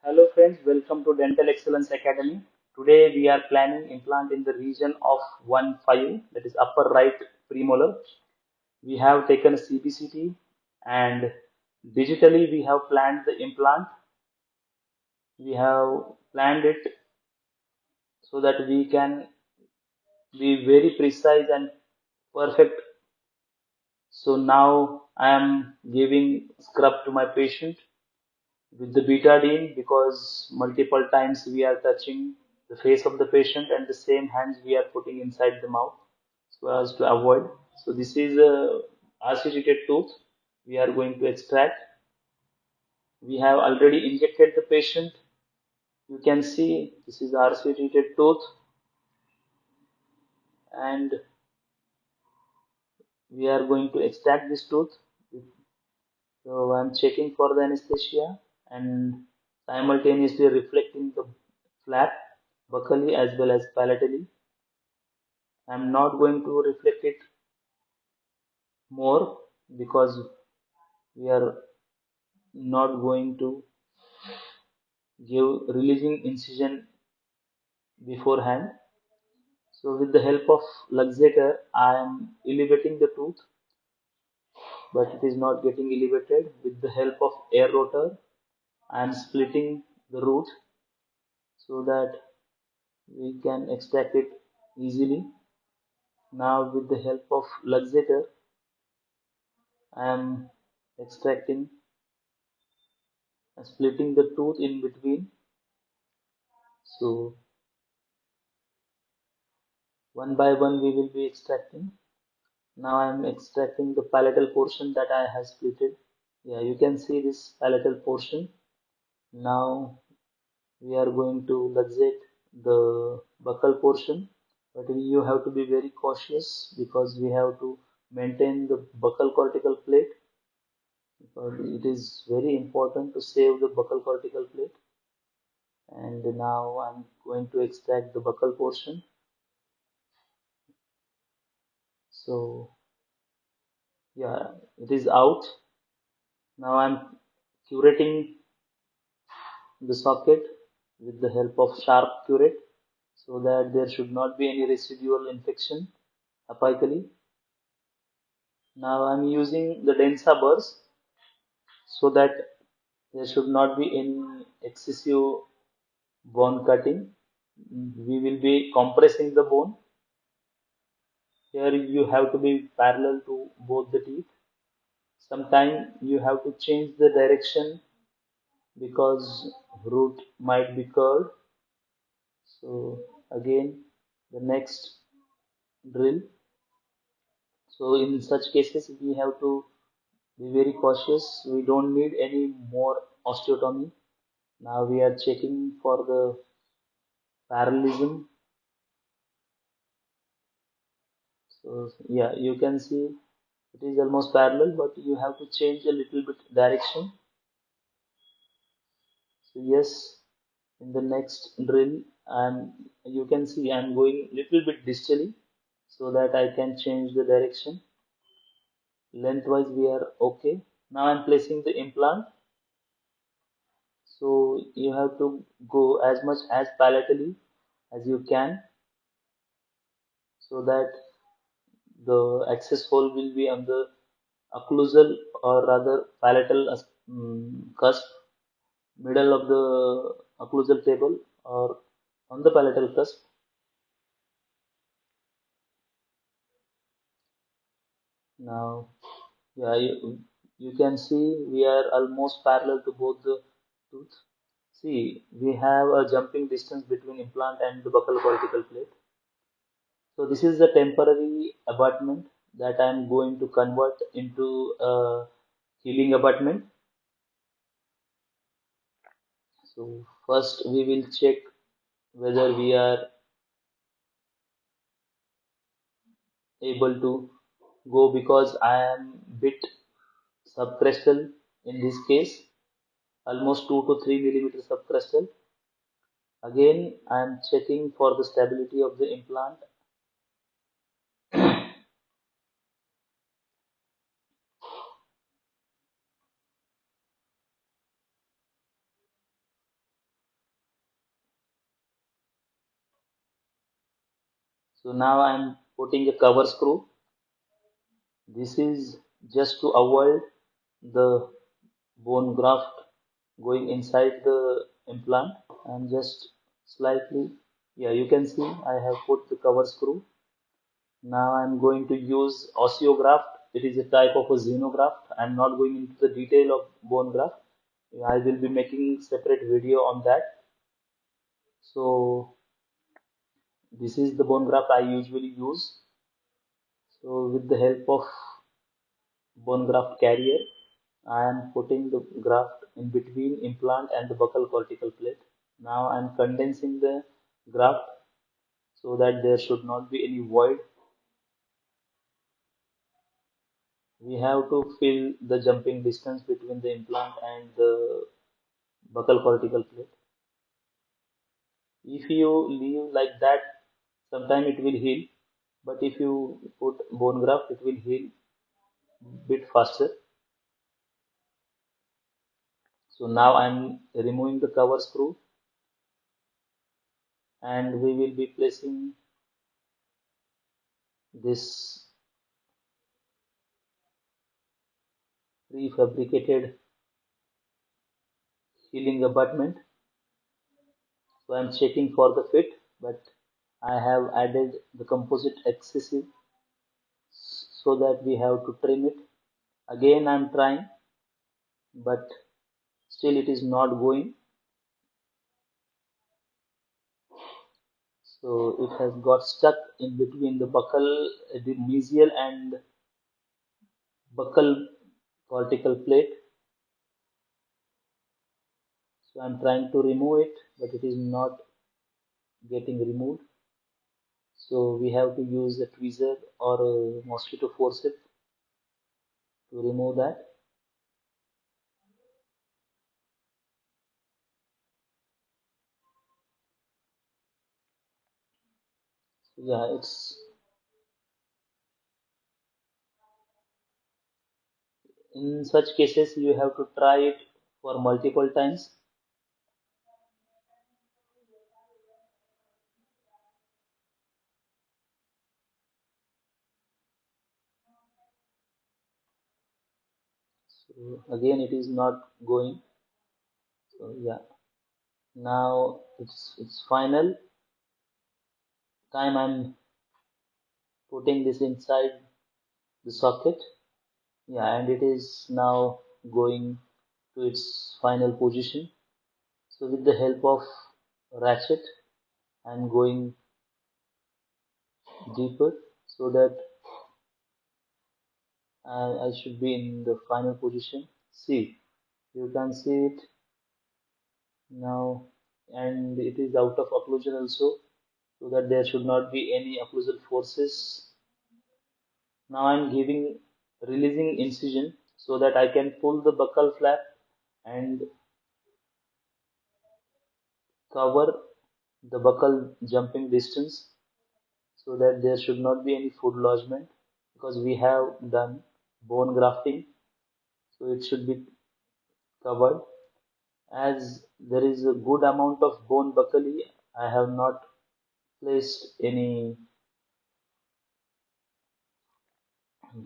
Hello friends, welcome to Dental Excellence Academy. Today we are planning implant in the region of 1-5, that is upper right premolar. We have taken a CBCT and digitally we have planned the implant. We have planned it so that we can be very precise and perfect. So now I am giving scrub to my patient with the betadine because multiple times we are touching the face of the patient and the same hands we are putting inside the mouth so as to avoid. So this is a RC-treated tooth we are going to extract. We have already injected the patient. You can see this is RC-treated tooth and we are going to extract this tooth. So I'm checking for the anesthesia and simultaneously reflecting the flap buccally as well as palatally. I'm not going to reflect it more because we are not going to give releasing incision beforehand. So with the help of luxator, I am elevating the tooth, but it is not getting elevated. With the help of air rotor, I am splitting the root so that we can extract it easily. Now with the help of luxator, I am extracting, splitting the tooth in between. So one by one we will be extracting. Now I am extracting the palatal portion that I have splitted. Yeah, you can see this palatal portion. Now we are going to luxate the buccal portion, but you have to be very cautious because we have to maintain the buccal cortical plate because it is very important to save the buccal cortical plate. And now I'm going to extract the buccal portion. So yeah, it is out. Now I'm curating the socket with the help of sharp curate so that there should not be any residual infection apically. Now I'm using the densa burrs so that there should not be any excessive bone cutting. We will be compressing the bone. Here you have to be parallel to both the teeth. Sometimes you have to change the direction because root might be curved. So again the next drill. So in such cases we have to be very cautious. We don't need any more osteotomy. Now we are checking for the parallelism. So yeah, you can see it is almost parallel, but you have to change a little bit direction. So yes, in the next drill, and you can see I'm going little bit distally so that I can change the direction. Lengthwise we are okay. Now I'm placing the implant. So you have to go as much as palatally as you can so that the access hole will be on the occlusal or rather palatal cusp, middle of the occlusal table or on the palatal cusp. Now, yeah, you can see we are almost parallel to both the tooth. See, we have a jumping distance between implant and the buccal cortical plate. So this is the temporary abutment that I am going to convert into a healing abutment. So first we will check whether we are able to go because I am bit subcrestal in this case, almost 2 to 3 millimeters subcrestal. Again, I am checking for the stability of the implant. So now I'm putting a cover screw. This is just to avoid the bone graft going inside the implant. I'm just slightly, yeah, you can see I have put the cover screw. Now I'm going to use osteograft. It is a type of a xenograft. I'm not going into the detail of bone graft. I will be making separate video on that. So this is the bone graft I usually use. So with the help of bone graft carrier, I am putting the graft in between implant and the buccal cortical plate. Now I am condensing the graft so that there should not be any void. We have to fill the jumping distance between the implant and the buccal cortical plate. If you leave like that, sometime it will heal, but if you put bone graft, it will heal bit faster. So now I'm removing the cover screw and we will be placing this prefabricated healing abutment. So I'm checking for the fit, but I have added the composite adhesive so that we have to trim it. Again I'm trying, but still it is not going. So it has got stuck in between the buccal, the mesial and buccal cortical plate. So I'm trying to remove it, but it is not getting removed. So we have to use a tweezer or a mosquito forceps to remove that. So yeah, it's in such cases you have to try it for multiple times. So again it is not going. So yeah, now it's final time. I'm putting this inside the socket. Yeah, and it is now going to its final position. So with the help of ratchet, I'm going deeper so that I should be in the final position. See, you can see it now, and it is out of occlusion also, so that there should not be any occlusal forces. Now I'm giving releasing incision so that I can pull the buccal flap and cover the buccal jumping distance so that there should not be any food lodgement, because we have done bone grafting, so it should be covered. As there is a good amount of bone buccally, I have not placed any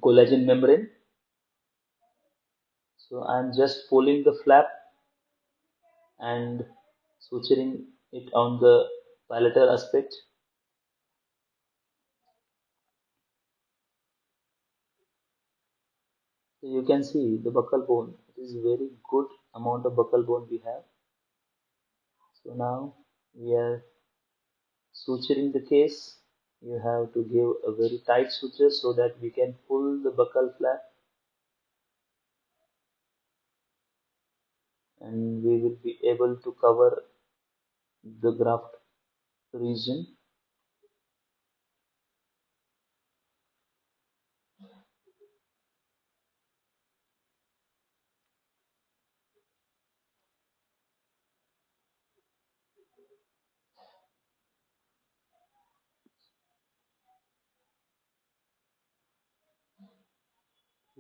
collagen membrane, so I am just pulling the flap and suturing it on the palatal aspect. So you can see the buccal bone. It is very good amount of buccal bone we have. So now we are suturing the case. You have to give a very tight suture so that we can pull the buccal flap and we will be able to cover the graft region.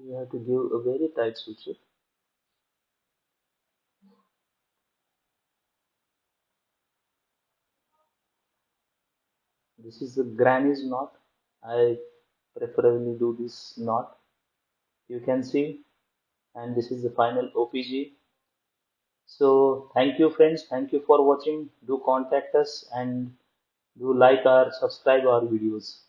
You have to give a very tight suture. This is the granny's knot. I preferably do this knot. You can see, and this is the final OPG. So thank you friends. Thank you for watching. Do contact us and do like or subscribe our videos.